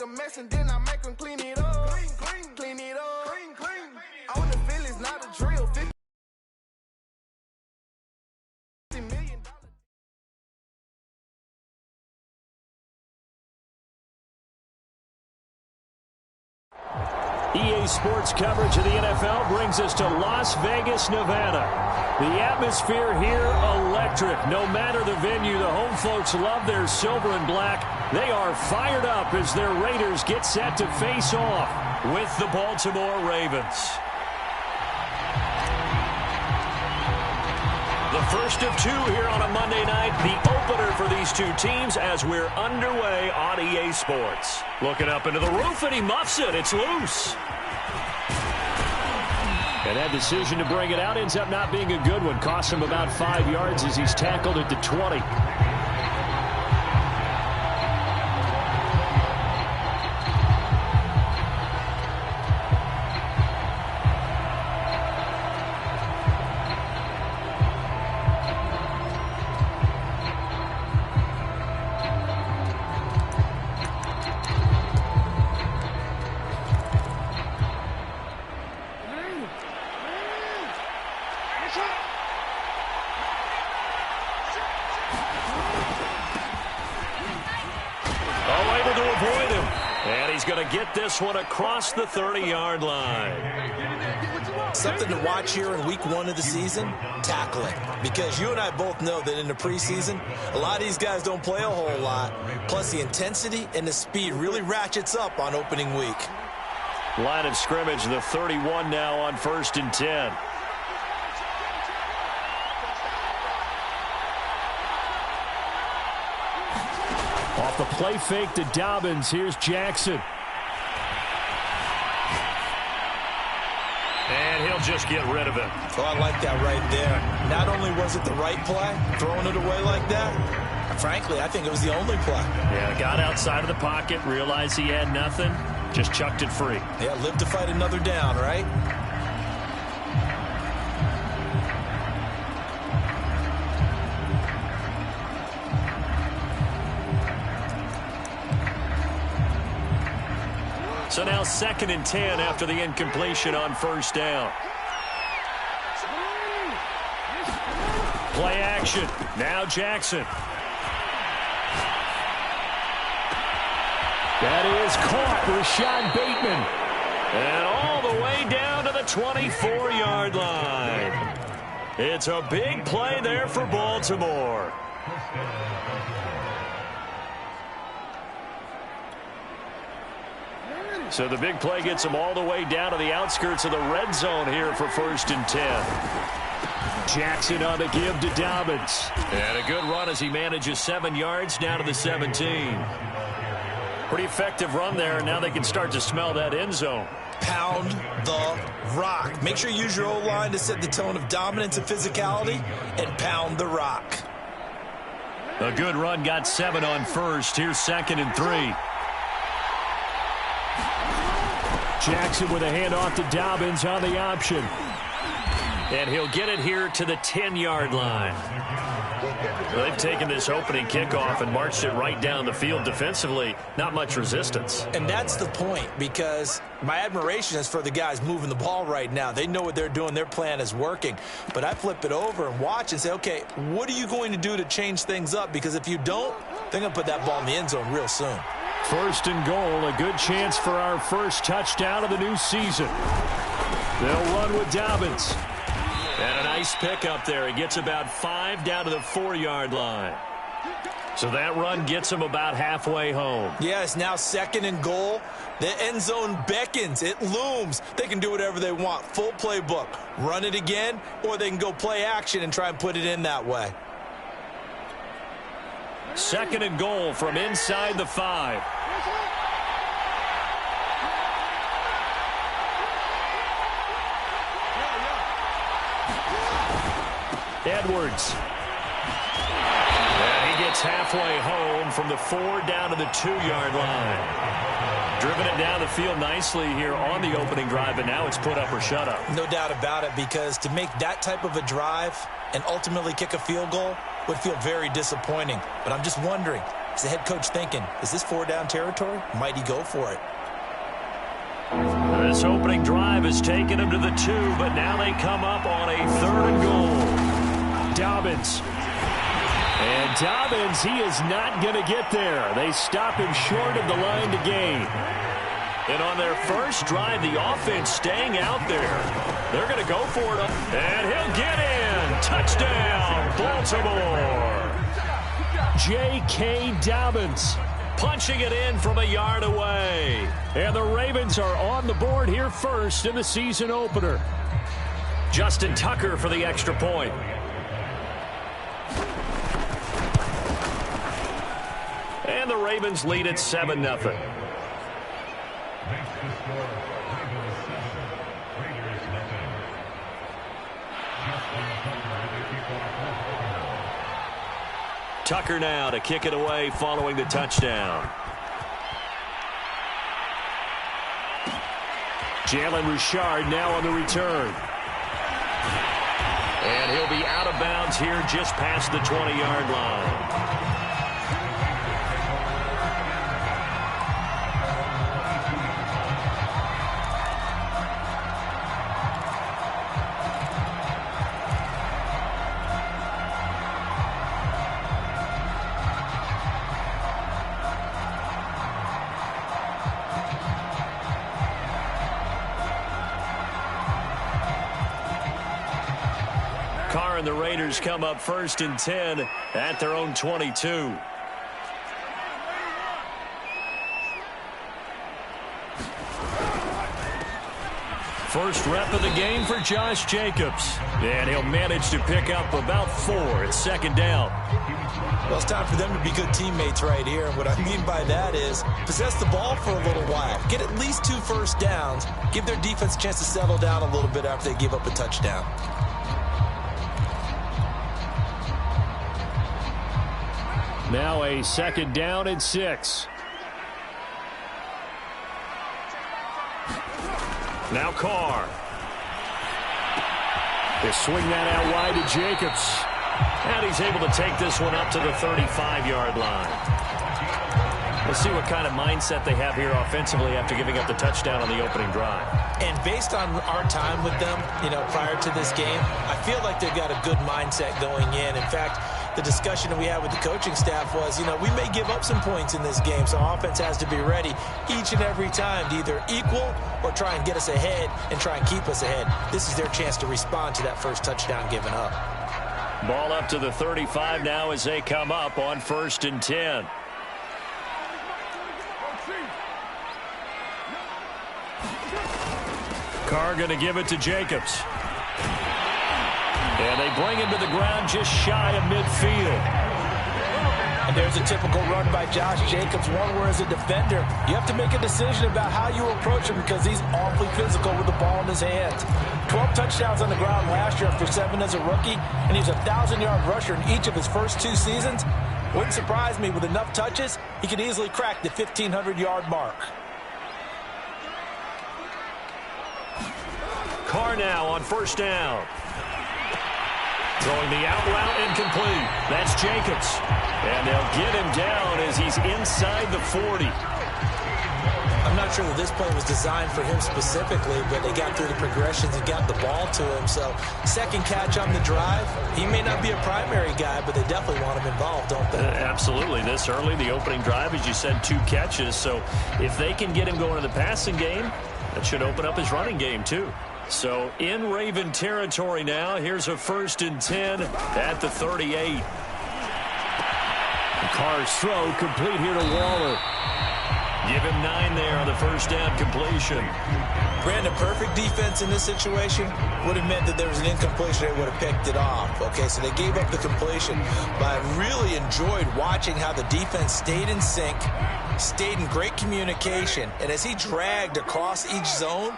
make a mess and then I make them clean it up. Clean it up. I want to feel it's not a drill. $50 million. EA Sports coverage of the NFL brings us to Las Vegas, Nevada. The atmosphere here, electric. No matter the venue, the home folks love their silver and black. They are fired up as their Raiders get set to face off with the Baltimore Ravens. The first of two here on a Monday night, the opener for these two teams as we're underway on EA Sports. Looking up into the roof, and he muffs it. It's loose. And that decision to bring it out ends up not being a good one. Costs him about 5 yards as he's tackled at the 20. Get this one across the 30-yard line. Something to watch here in week 1 of the season, tackling. Because you and I both know that in the preseason, a lot of these guys don't play a whole lot. Plus, the intensity and the speed really ratchets up on opening week. Line of scrimmage, the 31 now on 1st and 10. Off the play fake to Dobbins, here's Jackson. And he'll just get rid of it. Oh, I like that right there. Not only was it the right play, throwing it away like that, frankly, I think it was the only play. Yeah, got outside of the pocket, realized he had nothing, just chucked it free. Yeah, live to fight another down, right? So now 2nd and 10 after the incompletion on 1st down. Play action. Now Jackson. That is caught. Rashad Bateman. And all the way down to the 24-yard line. It's a big play there for Baltimore. So the big play gets them all the way down to the outskirts of the red zone here for 1st and 10. Jackson on the give to Dobbins. And a good run as he manages 7 yards down to the 17. Pretty effective run there, and now they can start to smell that end zone. Pound the rock. Make sure you use your O-line to set the tone of dominance and physicality, and pound the rock. A good run, got 7 on 1st. Here's 2nd and 3. Jackson with a handoff to Dobbins on the option. And he'll get it here to the 10-yard line. They've taken this opening kickoff and marched it right down the field defensively. Not much resistance. And that's the point, because my admiration is for the guys moving the ball right now. They know what they're doing. Their plan is working. But I flip it over and watch and say, okay, what are you going to do to change things up? Because if you don't, they're going to put that ball in the end zone real soon. 1st and goal, a good chance for our first touchdown of the new season. They'll run with Dobbins. And a nice pickup there. He gets about 5 down to the 4-yard line. So that run gets him about halfway home. Yeah, it's now 2nd and goal. The end zone beckons. It looms. They can do whatever they want. Full playbook. Run it again, or they can go play action and try and put it in that way. 2nd and goal from inside the 5. Edwards. And he gets halfway home from the 4 down to the 2-yard line. Driven it down the field nicely here on the opening drive, and now it's put up or shut up. No doubt about it, because to make that type of a drive and ultimately kick a field goal would feel very disappointing. But I'm just wondering, Is the head coach thinking, is this 4-down territory? Might he go for it? This opening drive has taken them to the 2, but now they come up on a 3rd and goal. Dobbins. And Dobbins, he is not going to get there. They stop him short of the line to gain. And on their first drive, the offense staying out there. They're going to go for it. And he'll get in. Touchdown, Baltimore. J.K. Dobbins punching it in from a yard away. And the Ravens are on the board here first in the season opener. Justin Tucker for the extra point. And the Ravens lead at 7-0. Tucker now to kick it away following the touchdown. Jalen Richard now on the return. And he'll be out of bounds here just past the 20-yard line. Carr and the Raiders come up 1st and 10 at their own 22. First rep of the game for Josh Jacobs. And he'll manage to pick up about 4 at 2nd down. Well, it's time for them to be good teammates right here. And what I mean by that is possess the ball for a little while. Get at least 2 first downs. Give their defense a chance to settle down a little bit after they give up a touchdown. Now a 2nd down and 6. Now Carr. They swing that out wide to Jacobs. And he's able to take this one up to the 35-yard line. We'll see what kind of mindset they have here offensively after giving up the touchdown on the opening drive. And based on our time with them, prior to this game, I feel like they've got a good mindset going in. In fact, the discussion that we had with the coaching staff was, we may give up some points in this game, so offense has to be ready each and every time to either equal or try and get us ahead and try and keep us ahead. This is their chance to respond to that first touchdown given up. Ball up to the 35 now as they come up on 1st and 10. Carr going to give it to Jacobs. And they bring him to the ground just shy of midfield. And there's a typical run by Josh Jacobs, one where as a defender, you have to make a decision about how you approach him because he's awfully physical with the ball in his hands. 12 touchdowns on the ground last year after 7 as a rookie, and he's a 1,000-yard rusher in each of his first 2 seasons. Wouldn't surprise me, with enough touches, he could easily crack the 1,500-yard mark. Carr now on 1st down. Throwing the out route incomplete. That's Jacobs. And they'll get him down as he's inside the 40. I'm not sure that this play was designed for him specifically, but they got through the progressions and got the ball to him. So, second catch on the drive. He may not be a primary guy, but they definitely want him involved, don't they? Absolutely. This early, the opening drive, as you said, 2 catches. So, if they can get him going in the passing game, that should open up his running game, too. So, in Raven territory now, here's a 1st and 10 at the 38. Carr's throw complete here to Waller. Give him 9 there on the 1st down completion. Brandon, perfect defense in this situation would have meant that there was an incompletion. They would have picked it off. Okay, so they gave up the completion. But I really enjoyed watching how the defense stayed in sync, stayed in great communication. And as he dragged across each zone,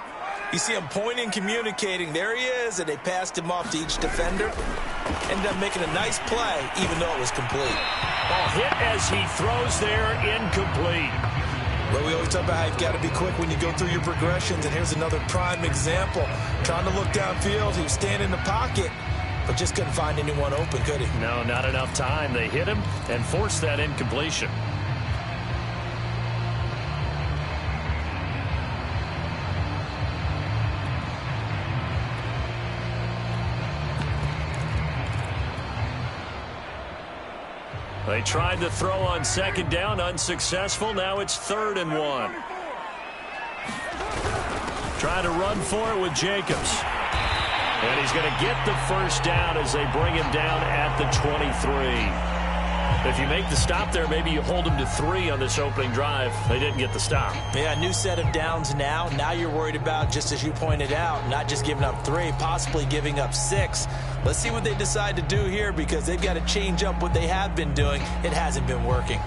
you see him pointing, communicating. There he is, and they passed him off to each defender. Ended up making a nice play, even though it was complete. Ball hit as he throws there, incomplete. Well, we always talk about how you've got to be quick when you go through your progressions, and here's another prime example. Trying to look downfield, he was standing in the pocket, but just couldn't find anyone open, could he? No, not enough time. They hit him and forced that incompletion. They tried to throw on second down, unsuccessful. Now it's 3rd and 1. Trying to run for it with Jacobs. And he's going to get the first down as they bring him down at the 23. If you make the stop there, maybe you hold them to 3 on this opening drive. They didn't get the stop. Yeah, new set of downs now. Now you're worried about, just as you pointed out, not just giving up 3, possibly giving up 6. Let's see what they decide to do here, because they've got to change up what they have been doing. It hasn't been working.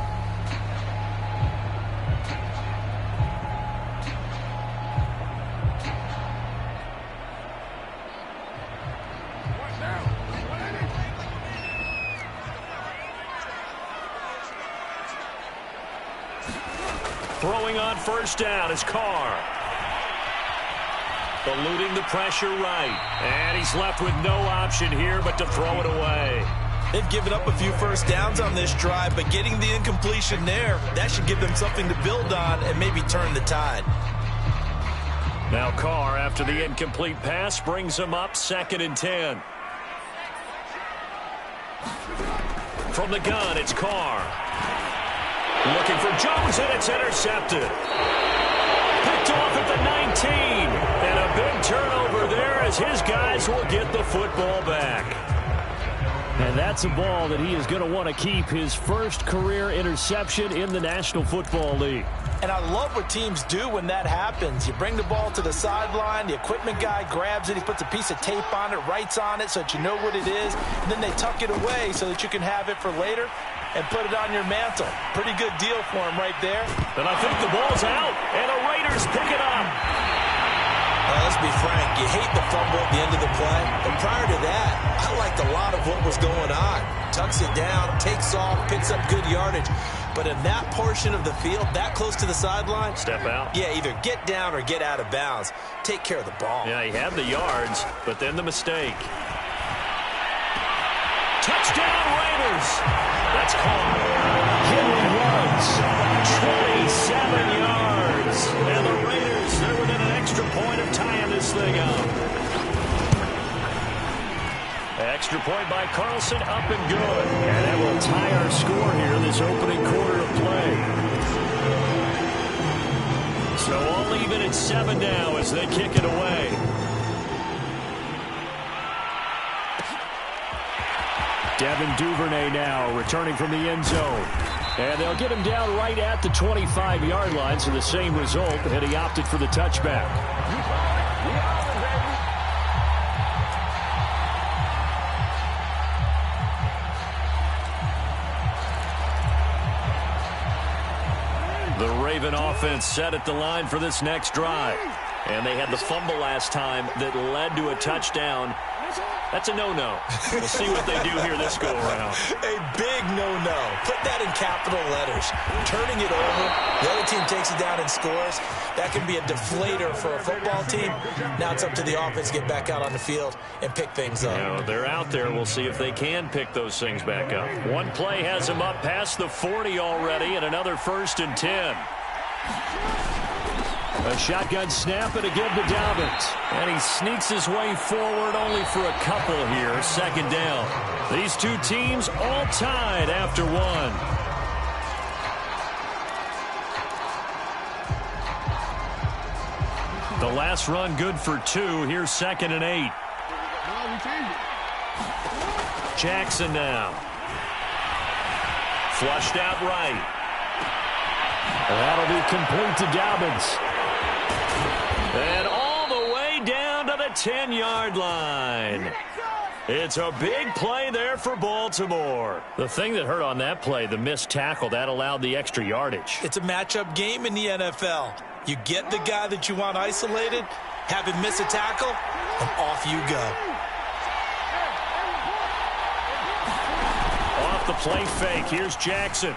Throwing on first down is Carr. Eluding the pressure right. And he's left with no option here but to throw it away. They've given up a few first downs on this drive, but getting the incompletion there, that should give them something to build on and maybe turn the tide. Now Carr, after the incomplete pass, brings him up 2nd and 10. From the gun, it's Carr. Looking for Jones, and it's intercepted. Picked off at the 19. And a big turnover there as his guys will get the football back. And that's a ball that he is going to want to keep, his first career interception in the National Football League. And I love what teams do when that happens. You bring the ball to the sideline, the equipment guy grabs it, he puts a piece of tape on it, writes on it so that you know what it is, and then they tuck it away so that you can have it for later and put it on your mantle. Pretty good deal for him right there. And I think the ball's out, and the Raiders pick it up. Let's be frank, you hate the fumble at the end of the play, but prior to that, I liked a lot of what was going on. Tucks it down, takes off, picks up good yardage. But in that portion of the field, that close to the sideline, step out. Yeah, either get down or get out of bounds. Take care of the ball. Yeah, he had the yards, but then the mistake. Touchdown, Raiders. That's caught. Henry runs 27 yards. And the Raiders, they're within an extra point of tying this thing up. Extra point by Carlson, up and good. And that will tie our score here this opening quarter of play. So all even at 7 now as they kick it away. Devin Duvernay now returning from the end zone. And they'll get him down right at the 25-yard line, so the same result, and he opted for the touchback. The Raven offense set at the line for this next drive. And they had the fumble last time that led to a touchdown. That's a no-no. We'll see what they do here this go-around. A big no-no. Put that in capital letters. Turning it over, the other team takes it down and scores. That can be a deflator for a football team. Now it's up to the offense to get back out on the field and pick things up. You know, they're out there. We'll see if they can pick those things back up. One play has them up past the 40 already, and another 1st and 10. A shotgun snap and again to Dobbins. And he sneaks his way forward only for a couple here. 2nd down. These two teams all tied after 1. The last run good for 2. Here's 2nd and 8. Jackson now. Flushed out right. That'll be complete to Dobbins. And all the way down to the 10-yard line. It's a big play there for Baltimore. The thing that hurt on that play, the missed tackle, that allowed the extra yardage. It's a matchup game in the NFL. You get the guy that you want isolated, have him miss a tackle, and off you go. Off the play fake, here's Jackson.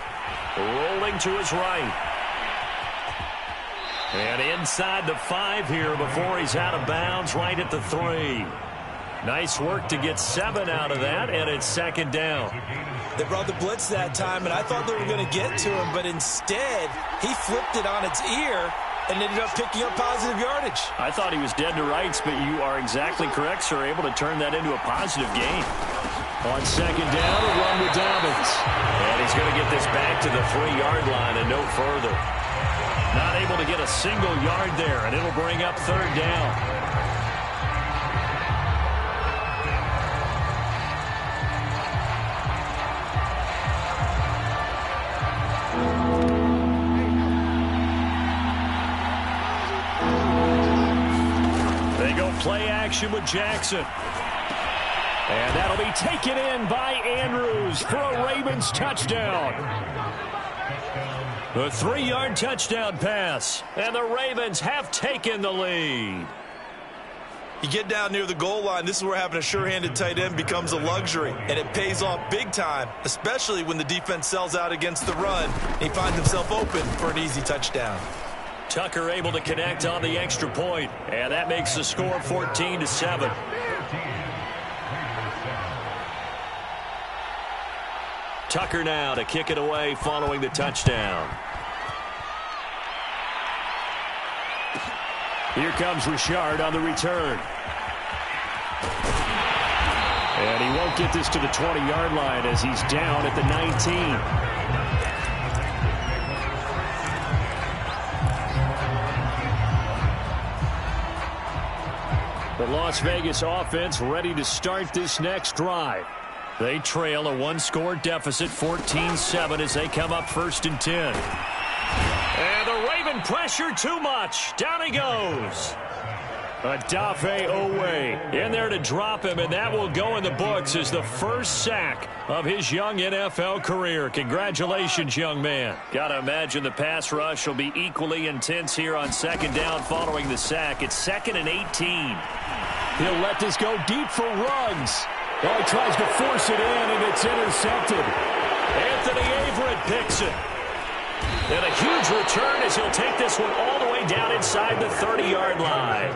Rolling to his right. And inside the 5 here before he's out of bounds, right at the 3. Nice work to get 7 out of that, and it's 2nd down. They brought the blitz that time, and I thought they were going to get to him, but instead, he flipped it on its ear and ended up picking up positive yardage. I thought he was dead to rights, but you are exactly correct, sir, able to turn that into a positive gain. On second down, a run with Dobbins. And he's going to get this back to the 3-yard line and no further. Not able to get a single yard there, and it'll bring up third down. They go play action with Jackson. And that'll be taken in by Andrews for a Ravens touchdown. A 3-yard touchdown pass, and the Ravens have taken the lead. You get down near the goal line, this is where having a sure-handed tight end becomes a luxury, and it pays off big time, especially when the defense sells out against the run. He finds himself open for an easy touchdown. Tucker able to connect on the extra point, and that makes the score 14-7. Tucker now to kick it away following the touchdown. Here comes Richard on the return. And he won't get this to the 20-yard line as he's down at the 19. The Las Vegas offense ready to start this next drive. They trail a 1-score deficit, 14-7, as they come up 1st and 10. And the Raven pressure too much. Down he goes. Adafe Owe in there to drop him, and that will go in the books as the first sack of his young NFL career. Congratulations, young man. Got to imagine the pass rush will be equally intense here on second down following the sack. It's 2nd and 18. He'll let this go deep for Ruggs. Oh, he tries to force it in, and it's intercepted. Anthony Averett picks it. And a huge return as he'll take this one all the way down inside the 30-yard line.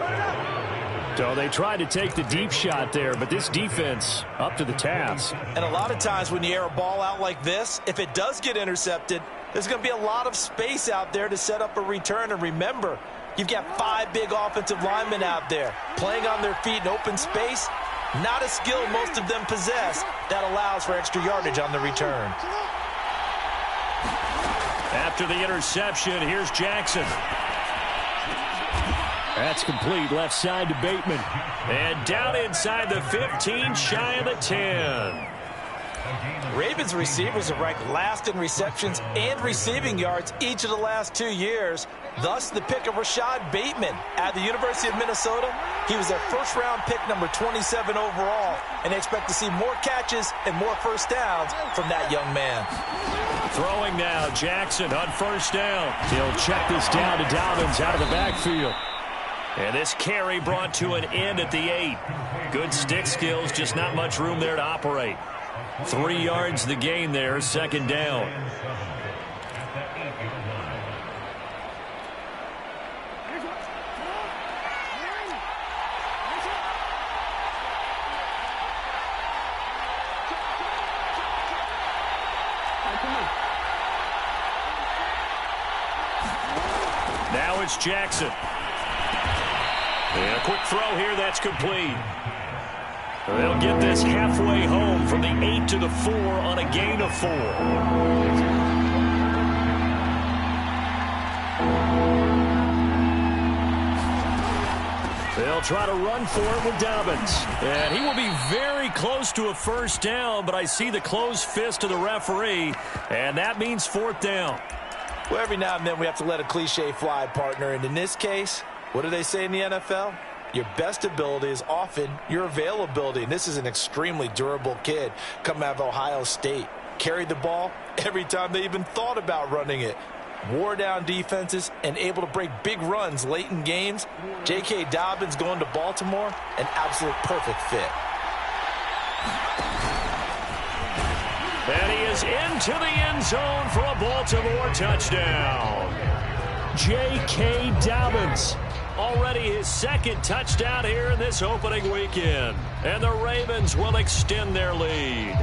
So they tried to take the deep shot there, but this defense up to the task. And a lot of times when you air a ball out like this, if it does get intercepted, there's going to be a lot of space out there to set up a return. And remember, you've got 5 big offensive linemen out there playing on their feet in open space. Not a skill most of them possess that allows for extra yardage on the return. After the interception, here's Jackson. That's complete left side to Bateman. And down inside the 15, shy of the 10. Ravens receivers are ranked last in receptions and receiving yards each of the last 2 years. Thus, the pick of Rashad Bateman at the University of Minnesota. He was their first-round pick, number 27 overall, and they expect to see more catches and more first downs from that young man. Throwing now, Jackson on first down. He'll check this down to Dobbins out of the backfield. And this carry brought to an end at the 8. Good stick skills, just not much room there to operate. 3 yards the gain there, second down. Now it's Jackson. And a quick throw here, that's complete. They'll get this halfway home from the 8 to the 4 on a gain of 4. They'll try to run for it with Dobbins. And he will be very close to a first down, but I see the closed fist of the referee, and that means 4th down. Well, every now and then we have to let a cliche fly, partner. And in this case, what do they say in the NFL? Your best ability is often your availability. And this is an extremely durable kid coming out of Ohio State. Carried the ball every time they even thought about running it. Wore down defenses and able to break big runs late in games. J.K. Dobbins going to Baltimore, an absolute perfect fit. And he is into the end zone for a Baltimore touchdown. J.K. Dobbins, already his 2nd touchdown here in this opening weekend. And the Ravens will extend their lead.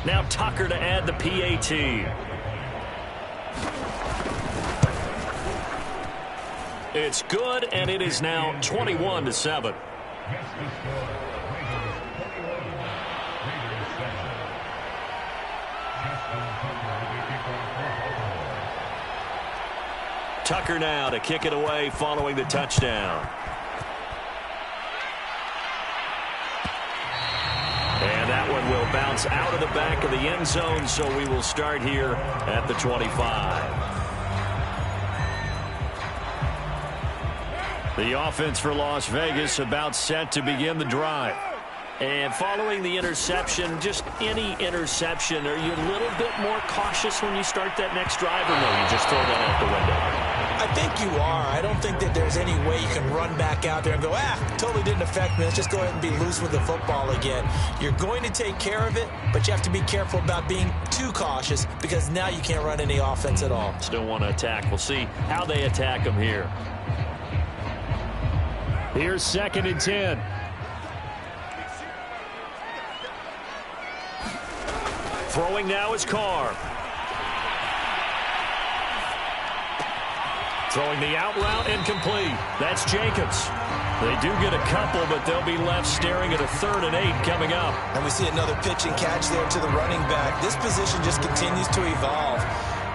Now Tucker to add the PAT. It's good, and it is now 21-7. Tucker now to kick it away following the touchdown. And that one will bounce out of the back of the end zone, so we will start here at the 25. The offense for Las Vegas about set to begin the drive. And following the interception, just any interception, are you a little bit more cautious when you start that next drive, or no, you just throw that out the window? I think you are. I don't think that there's any way you can run back out there and go, totally didn't affect me. Let's just go ahead and be loose with the football again. You're going to take care of it, but you have to be careful about being too cautious because now you can't run any offense at all. Still want to attack. We'll see how they attack them here. Here's 2nd and 10. Throwing now is Carr. Throwing the out route, incomplete. That's Jacobs. They do get a couple, but they'll be left staring at a 3rd and 8 coming up. And we see another pitch and catch there to the running back. This position just continues to evolve.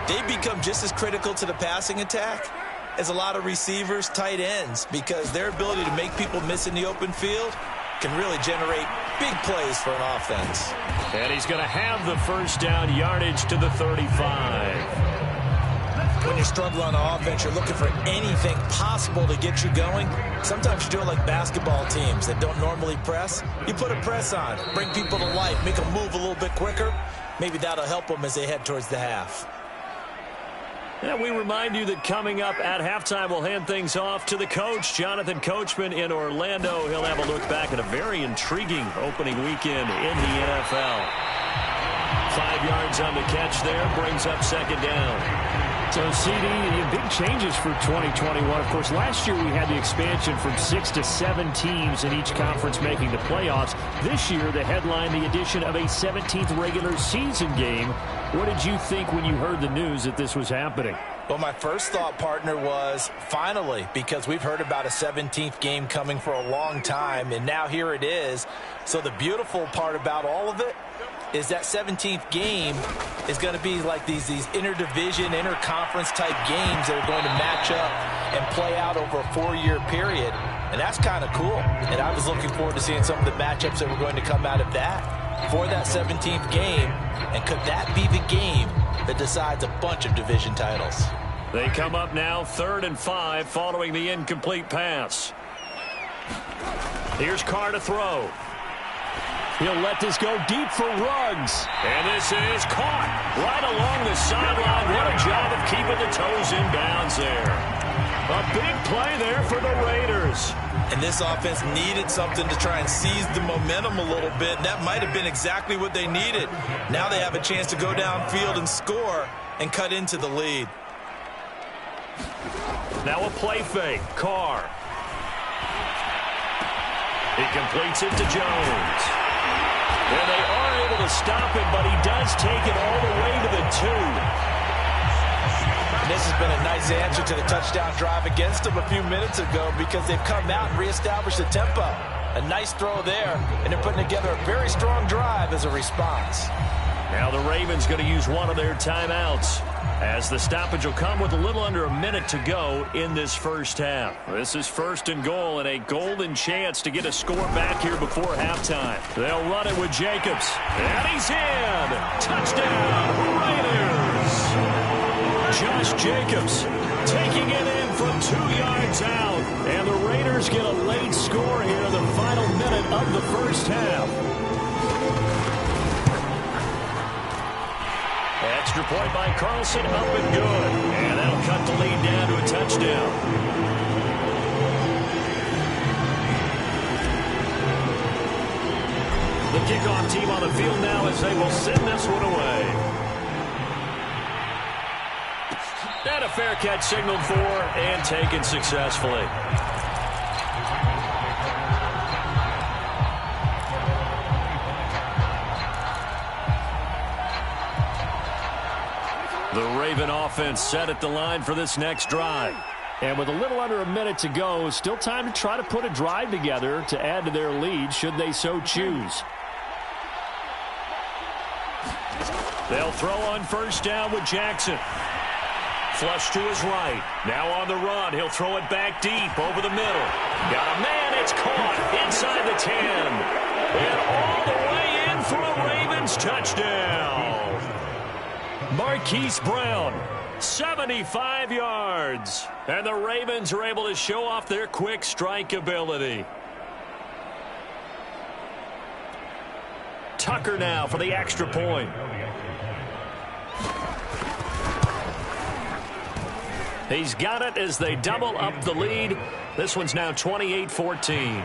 They become just as critical to the passing attack as a lot of receivers, tight ends, because their ability to make people miss in the open field can really generate big plays for an offense. And he's going to have the first down yardage to the 35. When you're struggling on offense, you're looking for anything possible to get you going. Sometimes you do it like basketball teams that don't normally press. You put a press on, bring people to life, make them move a little bit quicker. Maybe that'll help them as they head towards the half. And we remind you that coming up at halftime, we'll hand things off to the coach, Jonathan Coachman in Orlando. He'll have a look back at a very intriguing opening weekend in the NFL. 5 yards on the catch there, brings up 2nd down. So, CD, big changes for 2021. Of course, last year we had the expansion from 6 to 7 teams in each conference making the playoffs. This year, the headline, the addition of a 17th regular season game. What did you think when you heard the news that this was happening? Well, my first thought, partner, was finally, because we've heard about a 17th game coming for a long time, and now here it is. So the beautiful part about all of it is that 17th game is going to be like these interdivision, interconference type games that are going to match up and play out over a 4-year period. And that's kind of cool. And I was looking forward to seeing some of the matchups that were going to come out of that for that 17th game. And could that be the game that decides a bunch of division titles? They come up now 3rd and 5 following the incomplete pass. Here's Carr to throw. He'll let this go deep for Ruggs. And this is caught right along the sideline. What a job of keeping the toes in bounds there. A big play there for the Raiders. And this offense needed something to try and seize the momentum a little bit. And that might have been exactly what they needed. Now they have a chance to go downfield and score and cut into the lead. Now a play fake. Carr. He completes it to Jones. And they are able to stop him, but he does take it all the way to the 2. And this has been a nice answer to the touchdown drive against them a few minutes ago because they've come out and reestablished the tempo. A nice throw there, and they're putting together a very strong drive as a response. Now the Ravens going to use one of their timeouts as the stoppage will come with a little under a minute to go in this first half. This is 1st and goal and a golden chance to get a score back here before halftime. They'll run it with Jacobs. And he's in. Touchdown, Raiders. Josh Jacobs taking it in from 2 yards out. And the Raiders get a late score here in the final minute of the first half. Extra point by Carlson, up and good. And that'll cut the lead down to a touchdown. The kickoff team on the field now as they will send this one away. And a fair catch signaled for and taken successfully. The Raven offense set at the line for this next drive. And with a little under a minute to go, still time to try to put a drive together to add to their lead should they so choose. They'll throw on first down with Jackson. Flush to his right. Now on the run. He'll throw it back deep over the middle. Got a man. It's caught inside the 10. And all the way in for a Ravens touchdown. Marquise Brown, 75 yards. And the Ravens are able to show off their quick strike ability. Tucker now for the extra point. He's got it as they double up the lead. This one's now 28-14.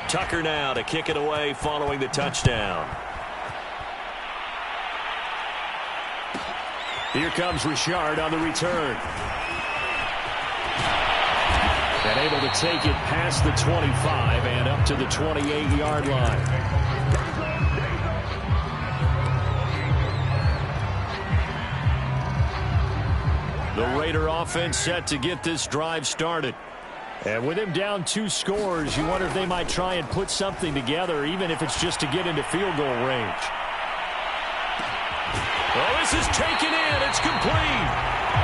Tucker now to kick it away following the touchdown. Here comes Richard on the return. And able to take it past the 25 and up to the 28-yard line. The Raider offense set to get this drive started. And with him down 2 scores, you wonder if they might try and put something together, even if it's just to get into field goal range. Oh, this is taken in. It's complete.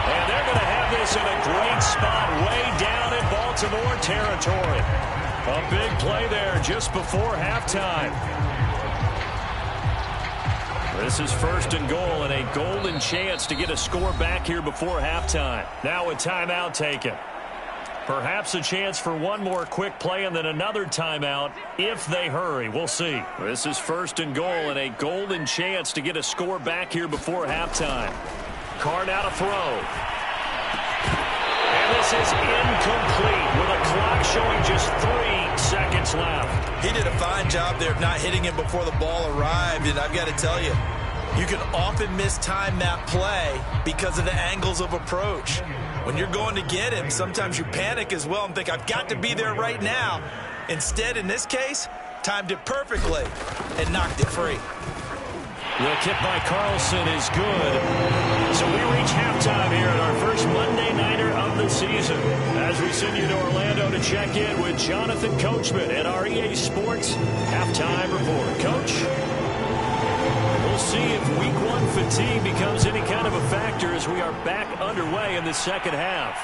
And they're going to have this in a great spot way down in Baltimore territory. A big play there just before halftime. This is 1st and goal and a golden chance to get a score back here before halftime. Now a timeout taken. Perhaps a chance for one more quick play and then another timeout if they hurry. We'll see. This is 1st and goal and a golden chance to get a score back here before halftime. Carr now to throw. And this is incomplete with a clock showing just 3 seconds left. He did a fine job there of not hitting him before the ball arrived, and I've got to tell you, you can often mistime that play because of the angles of approach. When you're going to get him, sometimes you panic as well and think, I've got to be there right now. Instead, in this case, timed it perfectly and knocked it free. The kick by Carlson is good. So we reach halftime here at our first Monday Nighter of the season. As we send you to Orlando to check in with Jonathan Coachman at our EA Sports Halftime Report. Coach, we'll see if Week 1 fatigue becomes any kind of a factor as we are back underway in the second half.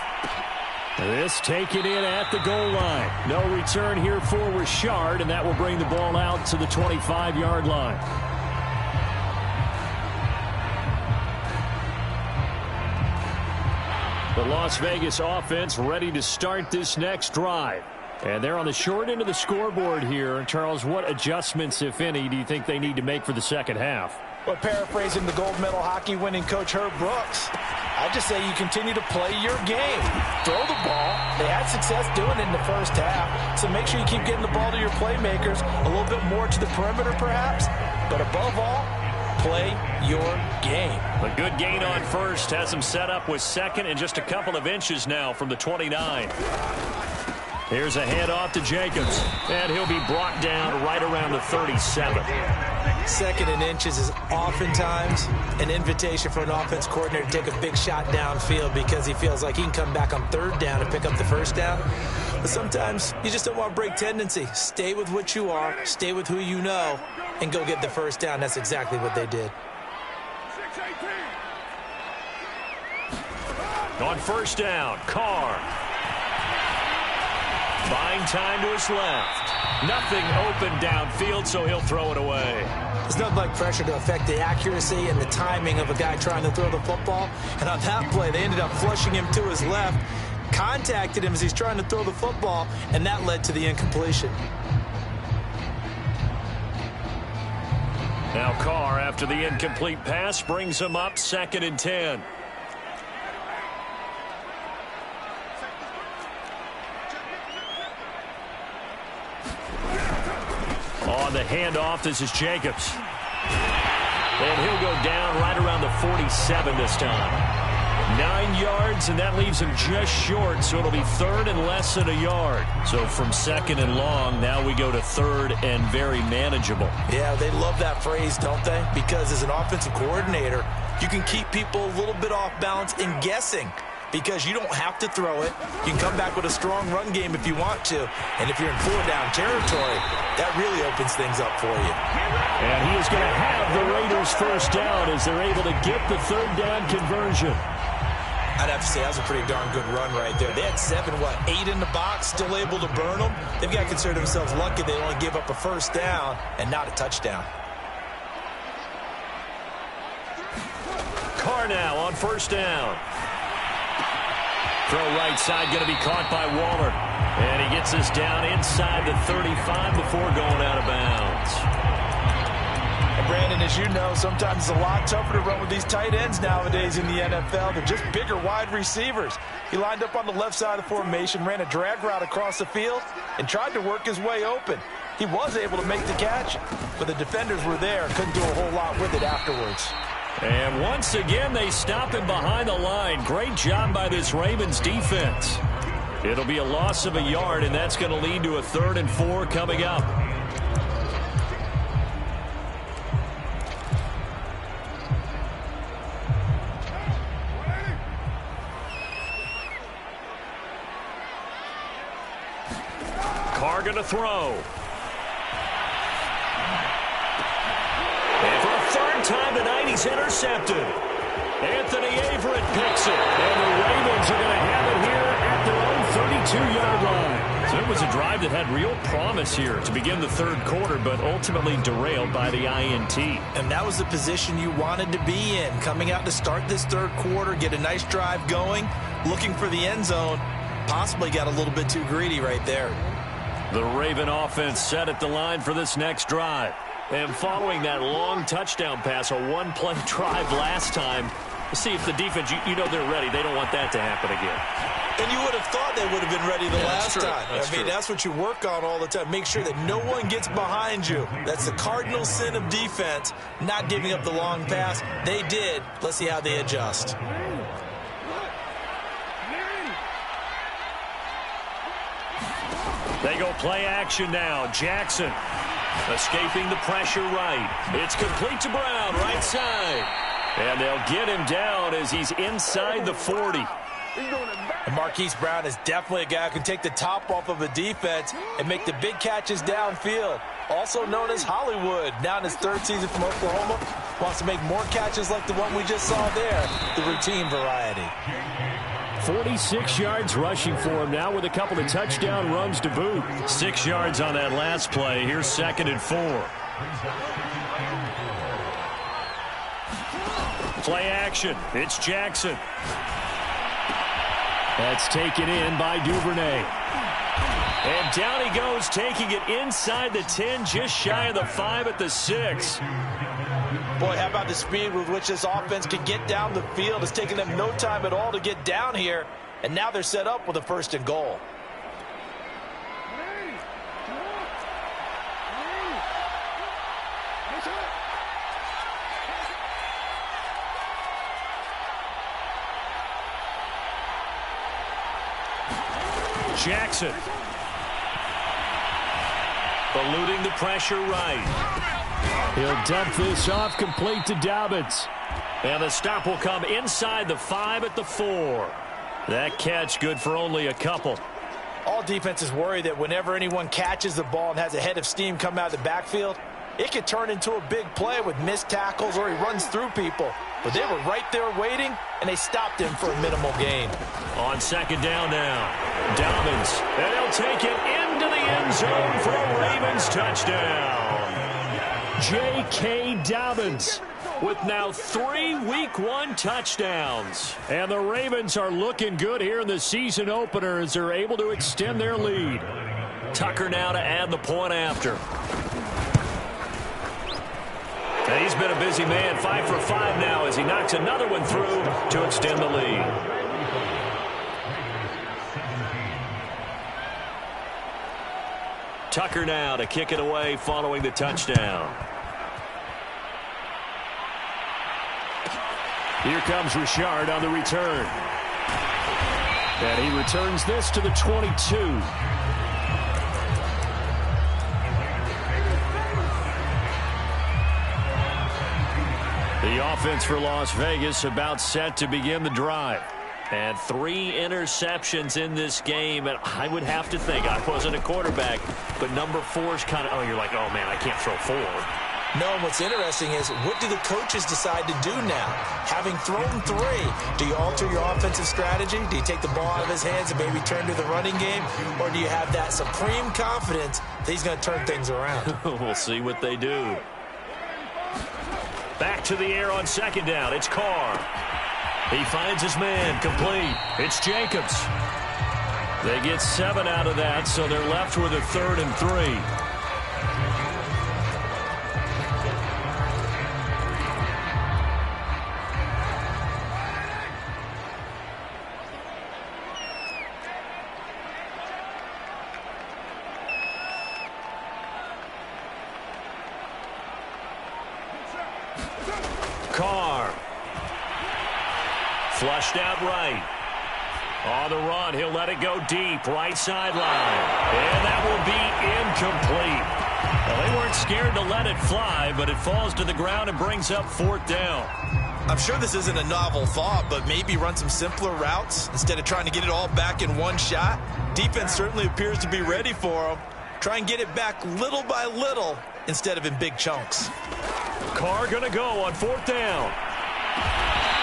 This taken in at the goal line. No return here for Richard, and that will bring the ball out to the 25-yard line. The Las Vegas offense ready to start this next drive. And they're on the short end of the scoreboard here. Charles, what adjustments, if any, do you think they need to make for the second half? Well, paraphrasing the gold medal hockey winning coach Herb Brooks, I just say you continue to play your game. Throw the ball. They had success doing it in the first half. So make sure you keep getting the ball to your playmakers, a little bit more to the perimeter perhaps. But above all, play your game. A good gain on first has him set up with second and just a couple of inches now from the 29. Here's a handoff to Jacobs, and he'll be brought down right around the 37. Second and inches is oftentimes an invitation for an offense coordinator to take a big shot downfield because he feels like he can come back on 3rd down and pick up the 1st down. But sometimes you just don't want to break tendency. Stay with what you are, stay with who you know, and go get the 1st down. That's exactly what they did. On 1st down, Carr. Buying time to his left. Nothing open downfield, so he'll throw it away. There's nothing like pressure to affect the accuracy and the timing of a guy trying to throw the football. And on that play, they ended up flushing him to his left, contacted him as he's trying to throw the football, and that led to the incompletion. Now Carr, after the incomplete pass, brings him up 2nd and 10. On the handoff, this is Jacobs. And he'll go down right around the 47 this time. 9 yards, and that leaves him just short, so it'll be 3rd and less than a yard. So from 2nd and long, now we go to 3rd and very manageable. Yeah, they love that phrase, don't they? Because as an offensive coordinator, you can keep people a little bit off balance and guessing. Because you don't have to throw it. You can come back with a strong run game if you want to. And if you're in 4-down territory, that really opens things up for you. And he is going to have the Raiders nice first down as they're able to get the third down conversion. I'd have to say that was a pretty darn good run right there. They had 8 in the box, still able to burn them. They've got to consider themselves lucky they only gave up a first down and not a touchdown. Carr now on first down. Throw right side going to be caught by Waller. And he gets us down inside the 35 before going out of bounds. And Brandon, as you know, sometimes it's a lot tougher to run with these tight ends nowadays in the NFL. They're just bigger wide receivers. He lined up on the left side of the formation, ran a drag route across the field, and tried to work his way open. He was able to make the catch, but the defenders were there. Couldn't do a whole lot with it afterwards. And once again, they stop him behind the line. Great job by this Ravens defense. It'll be a loss of a yard, and that's going to lead to a 3rd and 4 coming up. Carr going to throw. And for a 3rd time tonight, he's intercepted. Anthony Averett picks it. And the Ravens are going to have it here at their own 32-yard line. So it was a drive that had real promise here to begin the 3rd quarter, but ultimately derailed by the INT. And that was the position you wanted to be in. Coming out to start this 3rd quarter, get a nice drive going, looking for the end zone. Possibly got a little bit too greedy right there. The Raven offense set at the line for this next drive. And following that long touchdown pass, a one-play drive last time, see if the defense, you know they're ready. They don't want that to happen again. And you would have thought they would have been ready the last time. I mean, that's what you work on all the time. Make sure that no one gets behind you. That's the cardinal sin of defense, not giving up the long pass. They did. Let's see how they adjust. They go play action now. Jackson escaping the pressure right. It's complete to Brown, right side. And they'll get him down as he's inside the 40. And Marquise Brown is definitely a guy who can take the top off of a defense and make the big catches downfield. Also known as Hollywood, now in his 3rd season from Oklahoma. Wants to make more catches like the one we just saw there, the routine variety. 46 yards rushing for him now with a couple of touchdown runs to boot. 6 yards on that last play. Here's 2nd and 4. Play action. It's Jackson. That's taken in by Duvernay. And down he goes, taking it inside the 10, just shy of the 5 at the 6. Boy, how about the speed with which this offense can get down the field? It's taken them no time at all to get down here, and now they're set up with a 1st and goal. Jackson. Eluding the pressure right. He'll dump this off complete to Dobbins. And the stop will come inside the 5 at the 4. That catch good for only a couple. All defenses worry that whenever anyone catches the ball and has a head of steam come out of the backfield, it could turn into a big play with missed tackles or he runs through people. But they were right there waiting, and they stopped him for a minimal gain. On 2nd down now, Dobbins. And he'll take it into the end zone for a Ravens touchdown. J.K. Dobbins with now 3 Week 1 touchdowns. And the Ravens are looking good here in the season opener as they're able to extend their lead. Tucker now to add the point after. And he's been a busy man, 5 for 5 now as he knocks another one through to extend the lead. Tucker now to kick it away following the touchdown. Here comes Richard on the return. And he returns this to the 22. The offense for Las Vegas about set to begin the drive. And 3 interceptions in this game. And I would have to think, I wasn't a quarterback, but number 4 is kind of, oh, you're like, oh, man, I can't throw 4. No, what's interesting is, what do the coaches decide to do now? Having thrown 3, do you alter your offensive strategy? Do you take the ball out of his hands and maybe turn to the running game? Or do you have that supreme confidence that he's going to turn things around? We'll see what they do. Back to the air on second down. It's Carr. He finds his man, complete. It's Jacobs. They get 7 out of that, so they're left with a 3rd and 3. Carr. Flushed out right. On the run, he'll let it go deep, right sideline. And that will be incomplete. Well, they weren't scared to let it fly, but it falls to the ground and brings up 4th down. I'm sure this isn't a novel thought, but maybe run some simpler routes instead of trying to get it all back in one shot. Defense certainly appears to be ready for them. Try and get it back little by little instead of in big chunks. Carr going to go on 4th down.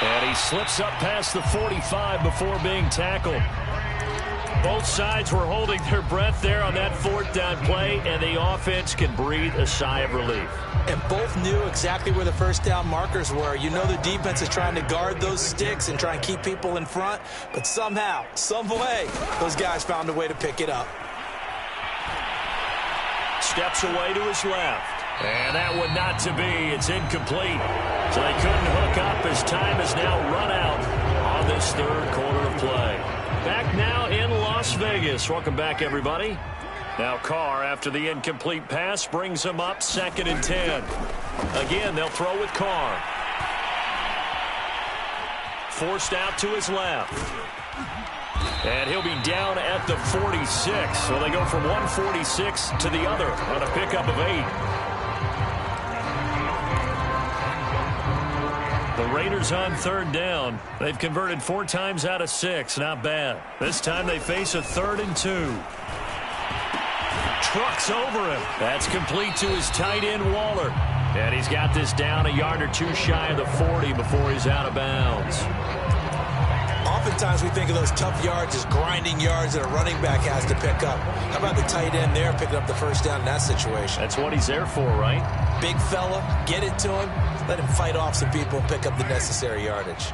And he slips up past the 45 before being tackled. Both sides were holding their breath there on that 4th down play, and the offense can breathe a sigh of relief. And both knew exactly where the first down markers were. You know the defense is trying to guard those sticks and try and keep people in front, but somehow, some way, those guys found a way to pick it up. Steps away to his left. And that one not to be. It's incomplete. So they couldn't hook up as time has now run out on this 3rd quarter of play. Back now in Las Vegas. Welcome back, everybody. Now Carr, after the incomplete pass, brings him up 2nd and 10. Again, they'll throw with Carr. Forced out to his left. And he'll be down at the 46. So they go from 146 to the other on a pickup of 8. The Raiders on 3rd down. They've converted 4 times out of 6. Not bad. This time they face a 3rd and 2. Trucks over him. That's complete to his tight end, Waller. And he's got this down a yard or 2 shy of the 40 before he's out of bounds. Oftentimes we think of those tough yards as grinding yards that a running back has to pick up. How about the tight end there picking up the first down in that situation? That's what he's there for, right? Big fella, get it to him, let him fight off some people and pick up the necessary yardage.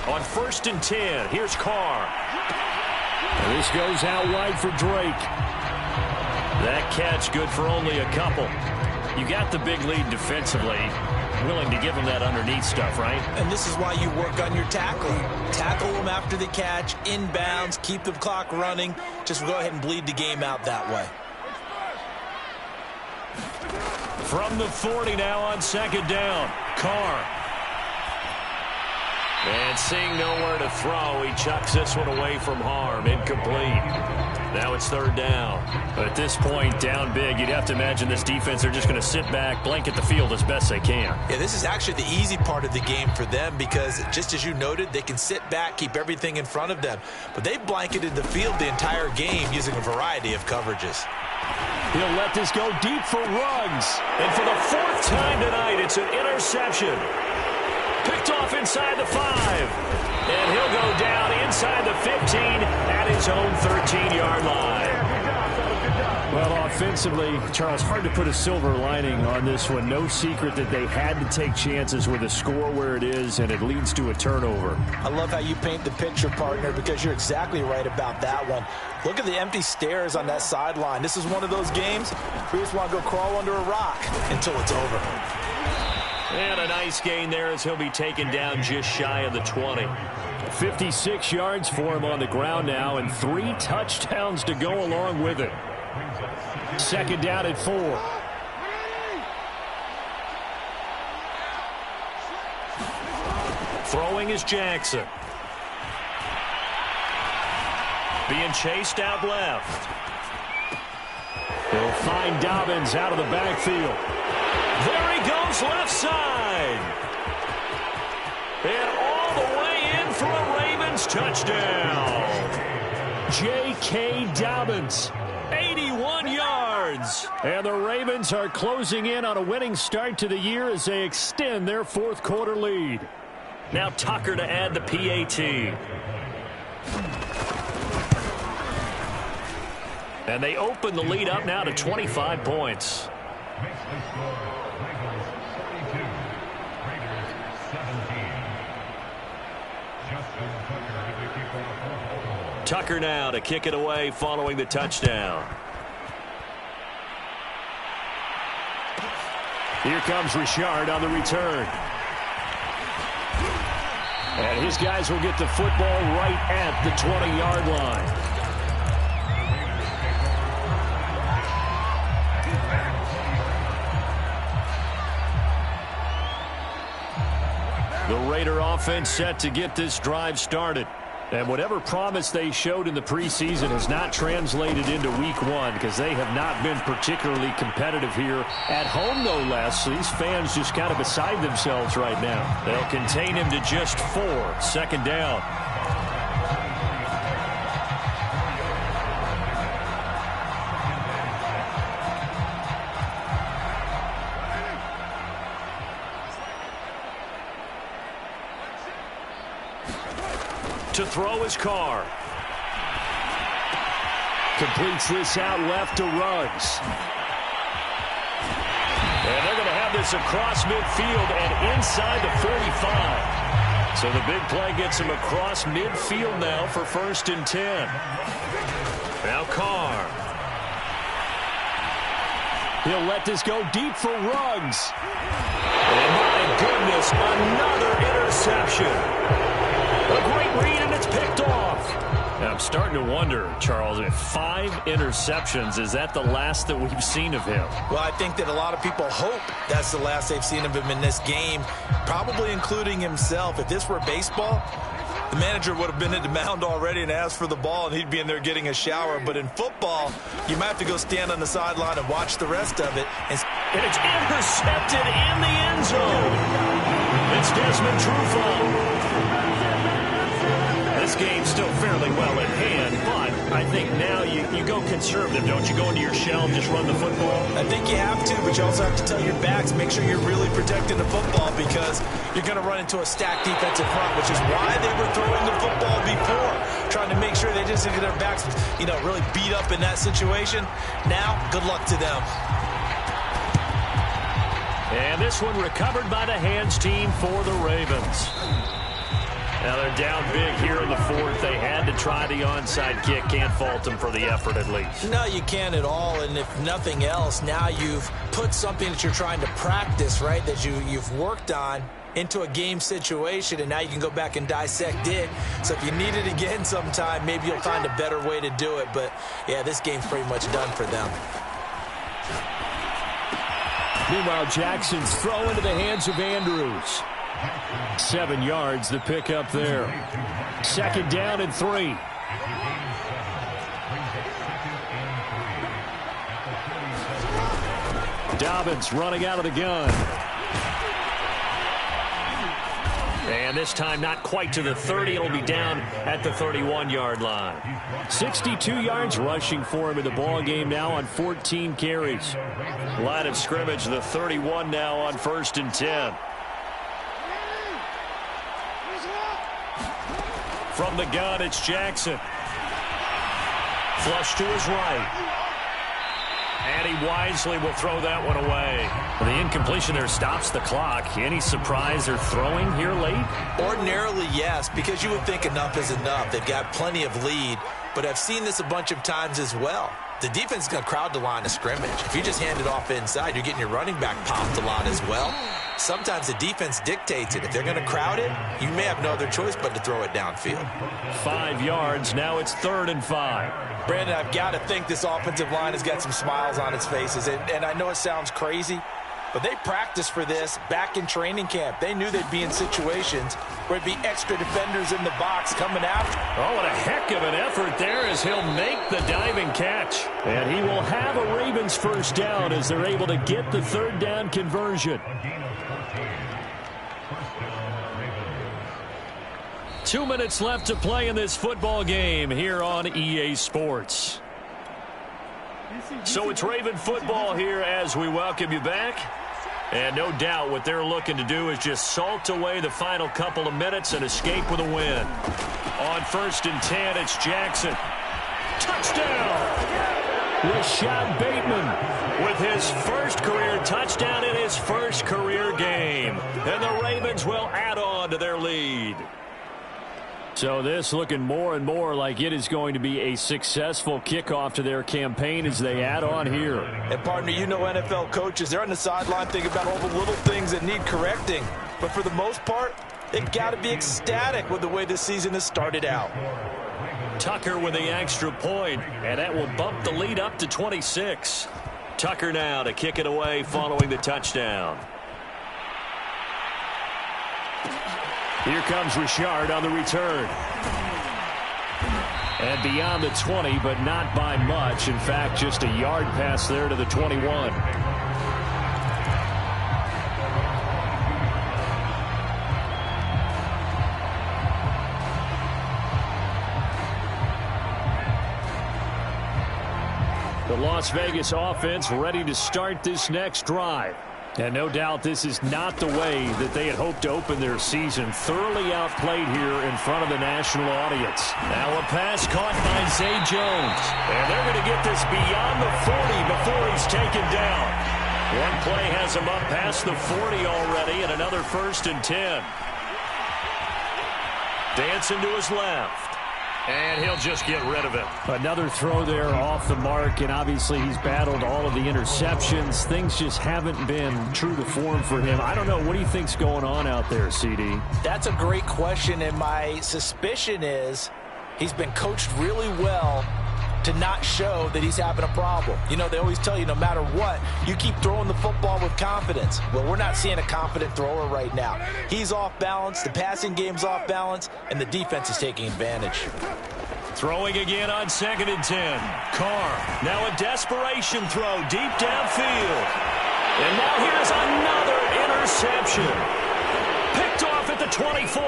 On 1st and 10, here's Carr. And this goes out wide for Drake. That catch good for only a couple. You got the big lead defensively. Willing to give him that underneath stuff, right? And this is why you work on your tackling. Tackle them after the catch, inbounds, keep the clock running. Just go ahead and bleed the game out that way. From the 40 now on 2nd down, Carr. And seeing nowhere to throw, he chucks this one away from harm. Incomplete. Now it's 3rd down. But at this point, down big, you'd have to imagine this defense, they're just going to sit back, blanket the field as best they can. Yeah, this is actually the easy part of the game for them because, just as you noted, they can sit back, keep everything in front of them. But they've blanketed the field the entire game using a variety of coverages. He'll let this go deep for Ruggs. And for the 4th time tonight, it's an interception. Picked off inside the 5. And he'll go down inside the 15 at his own 13-yard line. Well, offensively, Charles, hard to put a silver lining on this one. No secret that they had to take chances with a score where it is, and it leads to a turnover. I love how you paint the picture, partner, because you're exactly right about that one. Look at the empty stairs on that sideline. This is one of those games where you just want to go crawl under a rock until it's over. And a nice gain there as he'll be taken down just shy of the 20. 56 yards for him on the ground now, and 3 touchdowns to go along with it. 2nd down at 4. Throwing is Jackson. Being chased out left. He'll find Dobbins out of the backfield. There he goes, left side. And all the way in for a Ravens touchdown. J.K. Dobbins. 81 yards. And the Ravens are closing in on a winning start to the year as they extend their fourth quarter lead. Now Tucker to add the PAT. And they open the lead up now to 25 points. Tucker now to kick it away following the touchdown. Here comes Richard on the return. And his guys will get the football right at the 20-yard line. The Raider offense set to get this drive started. And whatever promise they showed in the preseason has not translated into week one because they have not been particularly competitive here. At home, no less. These fans just kind of beside themselves right now. They'll contain him to just 4. Second down. To throw his Carr. Completes this out left to Ruggs. And they're going to have this across midfield and inside the 45. So the big play gets him across midfield now for 1st and 10. Now Carr. He'll let this go deep for Ruggs. And my goodness, another interception. A great read, and it's picked off. Now, I'm starting to wonder, Charles, if 5 interceptions, is that the last that we've seen of him? Well, I think that a lot of people hope that's the last they've seen of him in this game, probably including himself. If this were baseball, the manager would have been at the mound already and asked for the ball, and he'd be in there getting a shower. But in football, you might have to go stand on the sideline and watch the rest of it. And it's intercepted in the end zone. It's Desmond Trufant. This game's still fairly well in hand, but I think now you go conservative, don't you? Go into your shell and just run the football? I think you have to, but you also have to tell your backs, make sure you're really protecting the football because you're going to run into a stacked defensive front, which is why they were throwing the football before, trying to make sure they just get their backs, really beat up in that situation. Now, good luck to them. And this one recovered by the hands team for the Ravens. Now they're down big here in the 4th. They had to try the onside kick. Can't fault them for the effort at least. No, you can't at all. And if nothing else, now you've put something that you're trying to practice, right, that you've worked on into a game situation, and now you can go back and dissect it. So if you need it again sometime, maybe you'll find a better way to do it. But, yeah, this game's pretty much done for them. Meanwhile, Jackson's throw into the hands of Andrews. 7 yards, the pickup there. 2nd down and 3. Dobbins running out of the gun. And this time not quite to the 30. It'll be down at the 31-yard line. 62 yards rushing for him in the ball game now on 14 carries. Line of scrimmage, the 31 now on 1st and 10. From the gun, it's Jackson. Flush to his right. And he wisely will throw that one away. Well, the incompletion there stops the clock. Any surprise they're throwing here late? Ordinarily, yes, because you would think enough is enough. They've got plenty of lead, but I've seen this a bunch of times as well. The defense is going to crowd the line of scrimmage. If you just hand it off inside, you're getting your running back popped a lot as well. Sometimes the defense dictates it. If they're going to crowd it, you may have no other choice but to throw it downfield. 5 yards. Now it's 3rd and 5. Brandon, I've got to think this offensive line has got some smiles on its faces. And I know it sounds crazy, but they practiced for this back in training camp. They knew they'd be in situations where it'd be extra defenders in the box coming after. Oh, what a heck of an effort there as he'll make the diving catch. And he will have a Ravens 1st down as they're able to get the 3rd down conversion. 2 minutes left to play in this football game here on EA Sports. So it's Raven football here as we welcome you back. And no doubt what they're looking to do is just salt away the final couple of minutes and escape with a win. On 1st and 10, it's Jackson. Touchdown! Rashad Bateman with his first career touchdown in his first career game. And the Ravens will add on to their lead. So this looking more and more like it is going to be a successful kickoff to their campaign as they add on here. And partner, you know NFL coaches, they're on the sideline thinking about all the little things that need correcting. But for the most part, they've got to be ecstatic with the way this season has started out. Tucker with the extra point, and that will bump the lead up to 26. Tucker now to kick it away following the touchdown. Here comes Richard on the return. And beyond the 20, but not by much. In fact, just a yard pass there to the 21. The Las Vegas offense ready to start this next drive. And no doubt this is not the way that they had hoped to open their season. Thoroughly outplayed here in front of the national audience. Now a pass caught by Zay Jones. And they're going to get this beyond the 40 before he's taken down. One play has him up past the 40 already, and another 1st and 10. Dancing to his left. And he'll just get rid of it. Another throw there off the mark, and obviously he's battled all of the interceptions. Things just haven't been true to form for him. I don't know. What do you think's going on out there, CD? That's a great question, and my suspicion is he's been coached really well to not show that he's having a problem. You know, they always tell you no matter what, you keep throwing the football with confidence. Well, we're not seeing a confident thrower right now. He's off balance, the passing game's off balance, and the defense is taking advantage. Throwing again on 2nd and 10. Carr, now a desperation throw deep downfield. And now here's another interception. Picked off at the 24.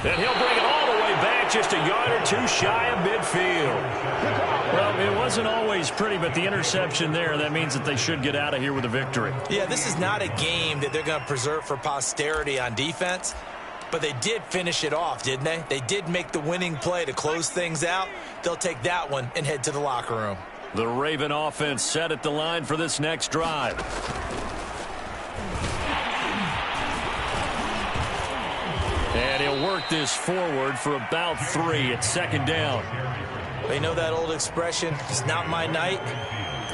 And he'll bring it all the way back just a yard or two shy of midfield. Well, it wasn't always pretty, but the interception there, that means that they should get out of here with a victory. Yeah, this is not a game that they're going to preserve for posterity on defense, but they did finish it off, didn't they? They did make the winning play to close things out. They'll take that one and head to the locker room. The Raven offense set at the line for this next drive. And he'll work this forward for about 3 at 2nd down. They know that old expression, it's not my night.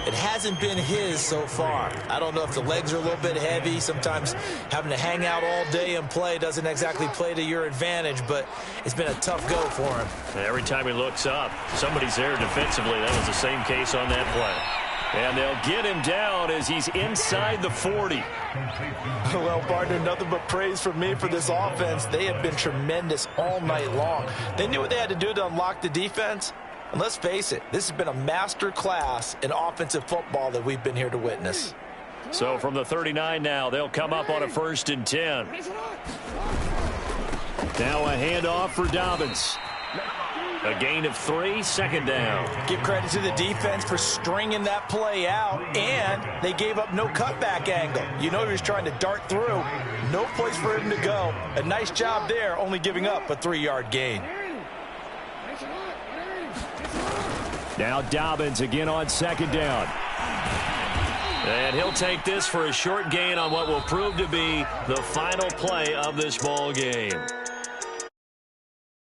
It hasn't been his so far. I don't know if the legs are a little bit heavy. Sometimes having to hang out all day and play doesn't exactly play to your advantage, but it's been a tough go for him. Every time he looks up, somebody's there defensively. That was the same case on that play. And they'll get him down as he's inside the 40. Well, partner, nothing but praise from me for this offense. They have been tremendous all night long. They knew what they had to do to unlock the defense. And let's face it, this has been a master class in offensive football that we've been here to witness. So from the 39 now, they'll come up on a 1st and 10. Now a handoff for Dobbins. A gain of 3, 2nd down. Give credit to the defense for stringing that play out, and they gave up no cutback angle. You know he was trying to dart through. No place for him to go. A nice job there, only giving up a 3-yard gain. Now Dobbins again on 2nd down. And he'll take this for a short gain on what will prove to be the final play of this ball game.